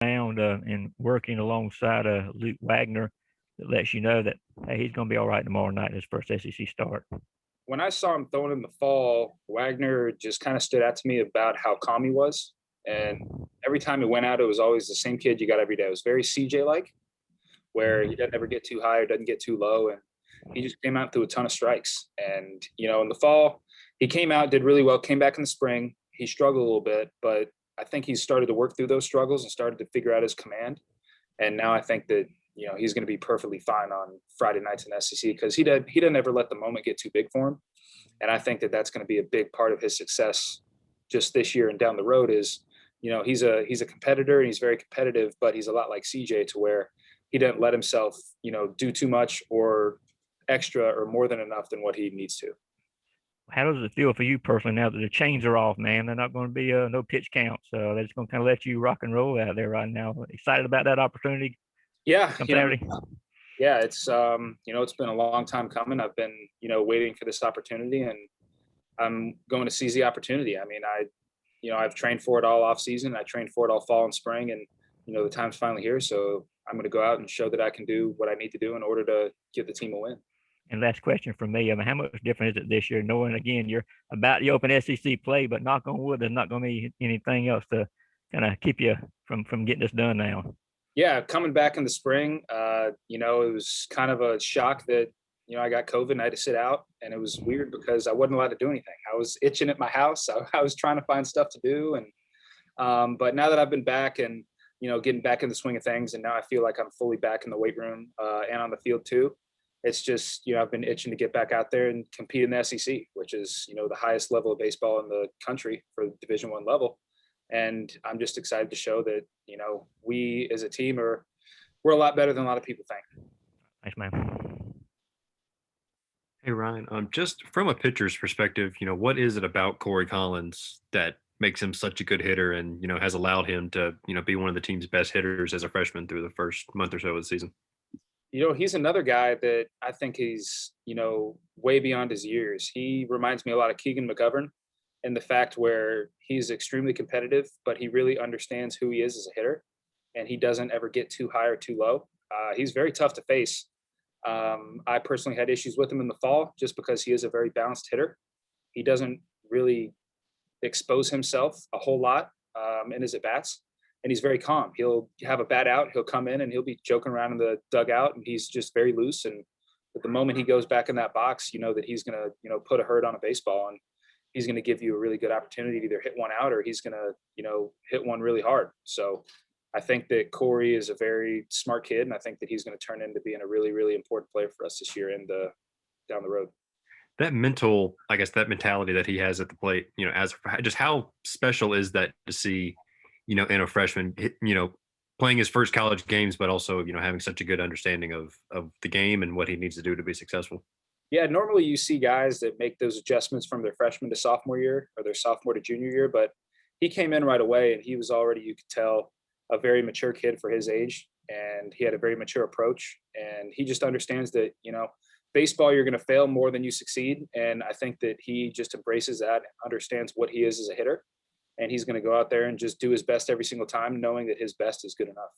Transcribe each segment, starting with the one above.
around and working alongside Luke Wagner that lets you know that, hey, he's going to be all right tomorrow night in his first SEC start? When I saw him throwing in the fall, Wagner just kind of stood out to me about how calm he was. And every time he went out, it was always the same kid you got every day. It was very CJ like, where he doesn't ever get too high or doesn't get too low. And he just came out through a ton of strikes. And, in the fall, he came out, did really well, came back in the spring. He struggled a little bit, but I think he's started to work through those struggles and started to figure out his command. And now I think that, he's going to be perfectly fine on Friday nights in the SEC because he doesn't ever let the moment get too big for him. And I think that that's going to be a big part of his success just this year and down the road is, he's a competitor and he's very competitive, but he's a lot like CJ to where he didn't let himself, do too much or extra or more than enough than what he needs to. How does it feel for you personally now that the chains are off, man? They're not going to be no pitch counts. They're just going to kind of let you rock and roll out there right now. Excited about that opportunity? Yeah. Come Saturday? Yeah, it's it's been a long time coming. I've been, waiting for this opportunity and I'm going to seize the opportunity. I mean, I've trained for it all off season. I trained for it all fall and spring and, the time's finally here. So I'm going to go out and show that I can do what I need to do in order to give the team a win. And last question from me. I mean, how much different is it this year, knowing again you're about to open SEC play, but knock on wood, there's not going to be anything else to kind of keep you from getting this done now? Yeah, coming back in the spring, it was kind of a shock that I got COVID and I had to sit out, and it was weird because I wasn't allowed to do anything. I was itching at my house. I was trying to find stuff to do, and but now that I've been back and getting back in the swing of things, and now I feel like I'm fully back in the weight room and on the field too. It's just I've been itching to get back out there and compete in the SEC, which is the highest level of baseball in the country for Division I level. And I'm just excited to show that we as a team we're a lot better than a lot of people think. Thanks, man. Hey Ryan, just from a pitcher's perspective, what is it about Corey Collins that makes him such a good hitter and has allowed him to be one of the team's best hitters as a freshman through the first month or so of the season? He's another guy that I think he's way beyond his years. He reminds me a lot of Keegan McGovern in the fact where he's extremely competitive, but he really understands who he is as a hitter, and he doesn't ever get too high or too low. He's very tough to face. I personally had issues with him in the fall just because he is a very balanced hitter. He doesn't really expose himself a whole lot in his at-bats, and he's very calm. He'll have a bat out, he'll come in and he'll be joking around in the dugout, and he's just very loose. And at the moment he goes back in that box, that he's going to put a hurt on a baseball, and he's going to give you a really good opportunity to either hit one out or he's going to hit one really hard. So I think that Corey is a very smart kid, and I think that he's going to turn into being a really, really important player for us this year and down the road. That mentality that he has at the plate, as just how special is that to see, in a freshman, playing his first college games, but also, having such a good understanding of the game and what he needs to do to be successful. Yeah, normally you see guys that make those adjustments from their freshman to sophomore year or their sophomore to junior year, but he came in right away and he was already, you could tell, a very mature kid for his age, and he had a very mature approach, and he just understands that, baseball, you're going to fail more than you succeed. And I think that he just embraces that and understands what he is as a hitter. And he's going to go out there and just do his best every single time, knowing that his best is good enough.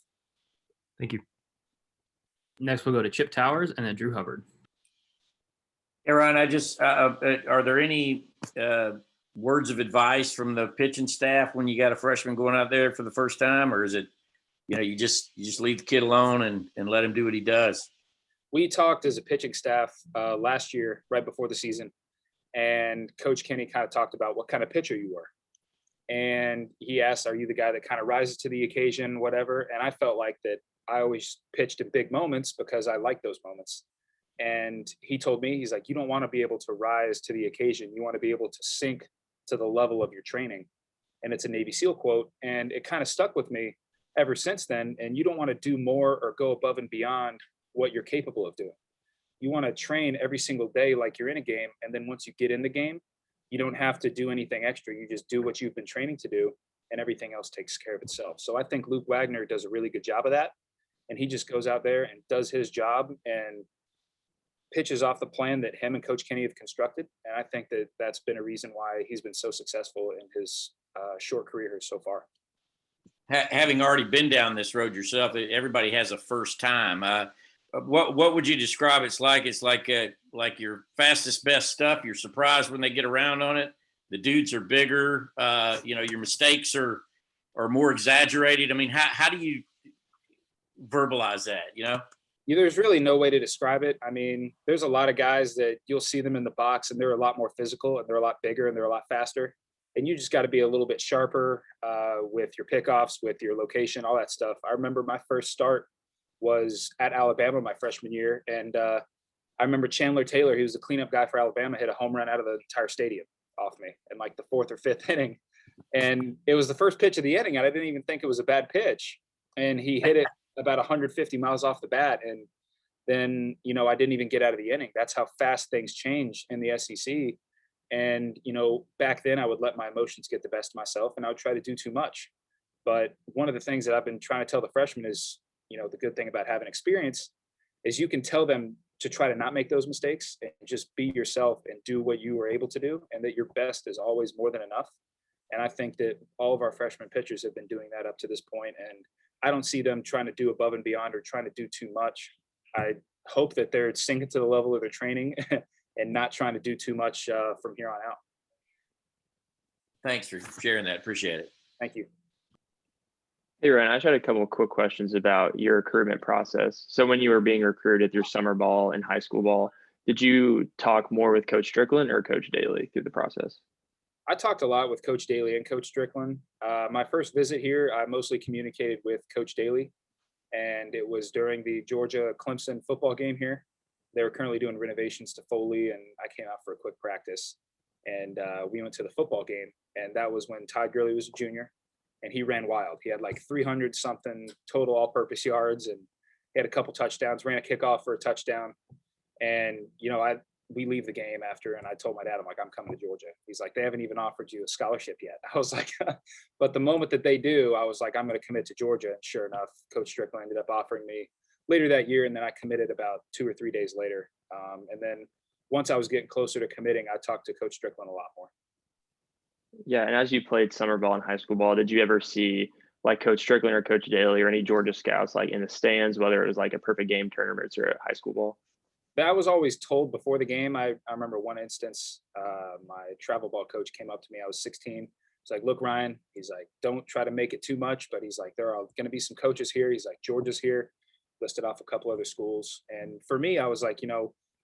Thank you. Next, we'll go to Chip Towers and then Drew Hubbard. Hey, Ryan, are there any words of advice from the pitching staff when you got a freshman going out there for the first time, or is it, you just leave the kid alone and let him do what he does? We talked as a pitching staff last year, right before the season, and Coach Kenny kind of talked about what kind of pitcher you were. And he asked, are you the guy that kind of rises to the occasion, whatever? And I felt like that I always pitched in big moments because I like those moments. And he told me, he's like, you don't want to be able to rise to the occasion. You want to be able to sink to the level of your training. And it's a Navy SEAL quote. And it kind of stuck with me ever since then. And you don't want to do more or go above and beyond what you're capable of doing. You want to train every single day like you're in a game. And then once you get in the game, you don't have to do anything extra. You just do what you've been training to do, and everything else takes care of itself. So I think Luke Wagner does a really good job of that. And he just goes out there and does his job and pitches off the plan that him and Coach Kenny have constructed. And I think that that's been a reason why he's been so successful in his short career so far. having already been down this road yourself, everybody has a first time. What would you describe it's like? It's like your fastest, best stuff. You're surprised when they get around on it. The dudes are bigger. Your mistakes are more exaggerated. I mean, how do you verbalize that? There's really no way to describe it. I mean, there's a lot of guys that you'll see them in the box and they're a lot more physical and they're a lot bigger and they're a lot faster. And you just got to be a little bit sharper with your pickoffs, with your location, all that stuff. I remember my first start was at Alabama my freshman year. And I remember Chandler Taylor, he was the cleanup guy for Alabama, hit a home run out of the entire stadium off me in like the 4th or 5th inning. And it was the first pitch of the inning. And I didn't even think it was a bad pitch. And he hit it about 150 miles off the bat. And then, I didn't even get out of the inning. That's how fast things change in the SEC. And, back then I would let my emotions get the best of myself and I would try to do too much. But one of the things that I've been trying to tell the freshmen is, the good thing about having experience is you can tell them to try to not make those mistakes and just be yourself and do what you were able to do, and that your best is always more than enough. And I think that all of our freshman pitchers have been doing that up to this point, and I don't see them trying to do above and beyond or trying to do too much. I hope that they're sinking to the level of their training and not trying to do too much from here on out. Thanks for sharing that. Appreciate it. Thank you. Hey, Ryan, I just had a couple of quick questions about your recruitment process. So when you were being recruited through summer ball and high school ball, did you talk more with Coach Strickland or Coach Daly through the process? I talked a lot with Coach Daly and Coach Strickland. My first visit here, I mostly communicated with Coach Daly, and it was during the Georgia-Clemson football game here. They were currently doing renovations to Foley, and I came out for a quick practice. And we went to the football game, and that was when Todd Gurley was a junior, and he ran wild. He had like 300-something total all-purpose yards, and he had a couple touchdowns, ran a kickoff for a touchdown. And, we leave the game after, and I told my dad, I'm like, I'm coming to Georgia. He's like, they haven't even offered you a scholarship yet. I was like, but the moment that they do, I was like, I'm going to commit to Georgia. And sure enough, Coach Strickland ended up offering me later that year. And then I committed about 2 or 3 days later. And then once I was getting closer to committing, I talked to Coach Strickland a lot more. Yeah, and as you played summer ball and high school ball, did you ever see like Coach Strickland or Coach Daly or any Georgia scouts like in the stands, whether it was like a perfect game tournaments or a high school ball? I was always told before the game. I remember one instance, my travel ball coach came up to me. I was 16. He's like, look, Ryan, he's like, don't try to make it too much, but he's like, there are going to be some coaches here. He's like, Georgia's here, listed off a couple other schools. And for me, I was like,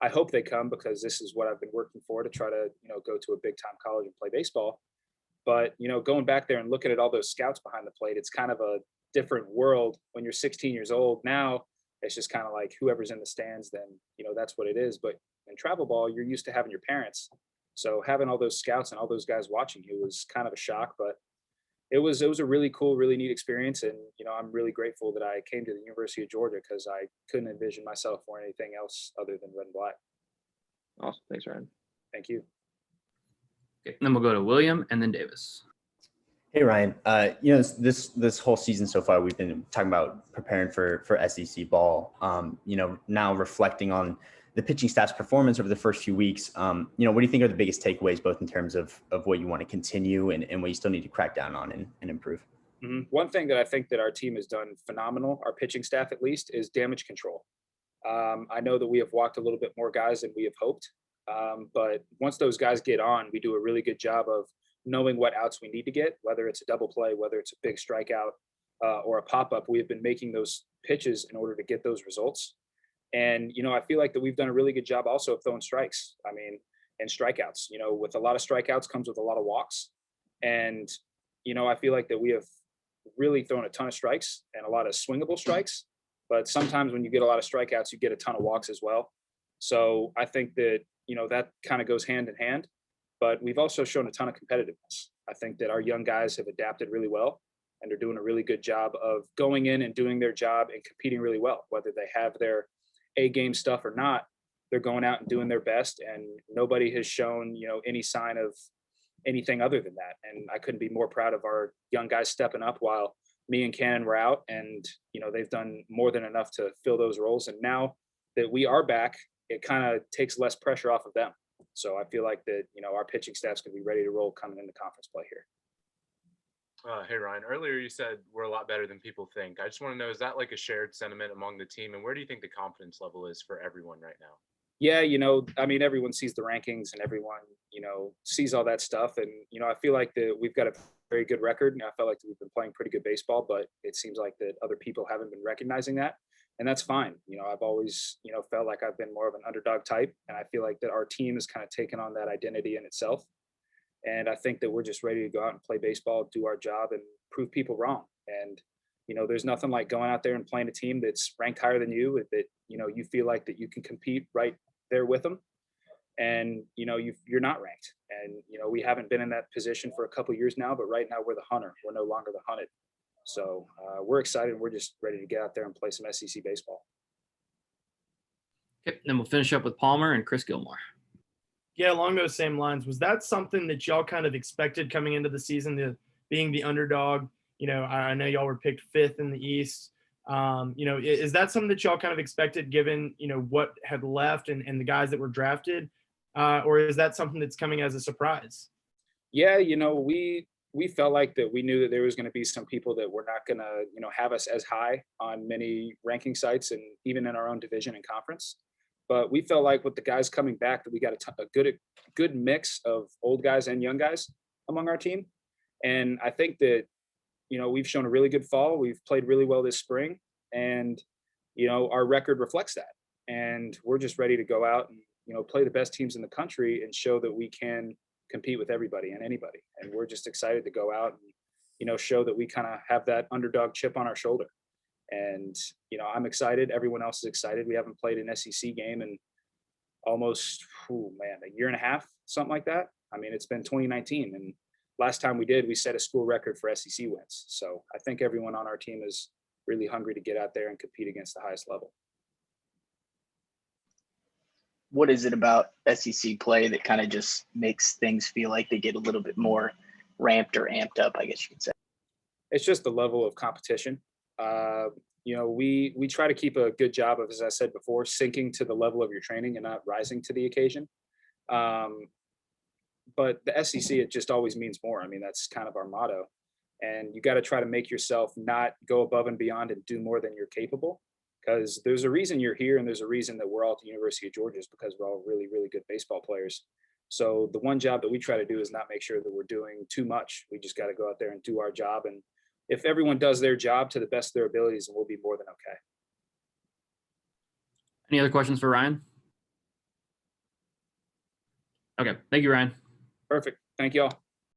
I hope they come because this is what I've been working for, to try to, go to a big time college and play baseball. But, going back there and looking at all those scouts behind the plate, it's kind of a different world when you're 16 years old. Now it's just kind of like whoever's in the stands, then, that's what it is. But in travel ball, you're used to having your parents. So having all those scouts and all those guys watching you was kind of a shock, but it was a really cool, really neat experience. And, I'm really grateful that I came to the University of Georgia because I couldn't envision myself for anything else other than red and black. Awesome. Thanks, Ryan. Thank you. Okay, then we'll go to William and then Davis. Hey, Ryan, this whole season so far, we've been talking about preparing for SEC ball. Now reflecting on the pitching staff's performance over the first few weeks, what do you think are the biggest takeaways, both in terms of what you want to continue and what you still need to crack down on and improve? Mm-hmm. One thing that I think that our team has done phenomenal, our pitching staff at least, is damage control. I know that we have walked a little bit more guys than we have hoped, but once those guys get on, we do a really good job of knowing what outs we need to get, whether it's a double play, whether it's a big strikeout or a pop-up. We have been making those pitches in order to get those results. And, I feel like that we've done a really good job also of throwing strikes. I mean, and strikeouts, with a lot of strikeouts comes with a lot of walks. And, I feel like that we have really thrown a ton of strikes and a lot of swingable strikes. But sometimes when you get a lot of strikeouts, you get a ton of walks as well. So I think that, that kind of goes hand in hand. But we've also shown a ton of competitiveness. I think that our young guys have adapted really well, and they're doing a really good job of going in and doing their job and competing really well, whether they have their A-game stuff or not. They're going out and doing their best, and nobody has shown, any sign of anything other than that. And I couldn't be more proud of our young guys stepping up while me and Cannon were out, and, they've done more than enough to fill those roles. And now that we are back, it kind of takes less pressure off of them. So I feel like that, our pitching staff's going to be ready to roll coming into conference play here. Hey Ryan, earlier you said we're a lot better than people think. I just want to know, is that like a shared sentiment among the team, and where do you think the confidence level is for everyone right now? Yeah, I mean, everyone sees the rankings and everyone, sees all that stuff. And, I feel like that we've got a very good record. And I felt like we've been playing pretty good baseball, but it seems like that other people haven't been recognizing that. And that's fine. I've always, felt like I've been more of an underdog type. And I feel like that our team has kind of taken on that identity in itself. And I think that we're just ready to go out and play baseball, do our job, and prove people wrong. And there's nothing like going out there and playing a team that's ranked higher than you, that you feel like that you can compete right there with them, and you're not ranked. And we haven't been in that position for a couple of years now, but right now we're the hunter. We're no longer the hunted. So we're excited. We're just ready to get out there and play some SEC baseball. Okay, then we'll finish up with Palmer and Chris Gilmore. Yeah, along those same lines, was that something that y'all kind of expected coming into the season, being the underdog? I know y'all were picked 5th in the East. Is that something that y'all kind of expected given, what had left and the guys that were drafted? Or is that something that's coming as a surprise? Yeah, we felt like that we knew that there was going to be some people that were not going to, have us as high on many ranking sites and even in our own division and conference. But we felt like with the guys coming back that we got a good mix of old guys and young guys among our team. And I think that, we've shown a really good fall. We've played really well this spring, and, our record reflects that. And we're just ready to go out and, play the best teams in the country and show that we can compete with everybody and anybody. And we're just excited to go out and, show that we kind of have that underdog chip on our shoulder. And, I'm excited. Everyone else is excited. We haven't played an SEC game in almost, a year and a half, something like that. I mean, it's been 2019, and last time we did, we set a school record for SEC wins. So I think everyone on our team is really hungry to get out there and compete against the highest level. What is it about SEC play that kind of just makes things feel like they get a little bit more ramped or amped up, I guess you could say? It's just the level of competition. We try to keep a good job of, as I said before, sinking to the level of your training and not rising to the occasion. But the SEC, it just always means more. I mean, that's kind of our motto. And you got to try to make yourself not go above and beyond and do more than you're capable. Because there's a reason you're here, and there's a reason that we're all at the University of Georgia, is because we're all really, really good baseball players. So the one job that we try to do is not make sure that we're doing too much. We just got to go out there and do our job. And if everyone does their job to the best of their abilities, then we'll be more than okay. Any other questions for Ryan? Okay, thank you, Ryan. Perfect. Thank you all.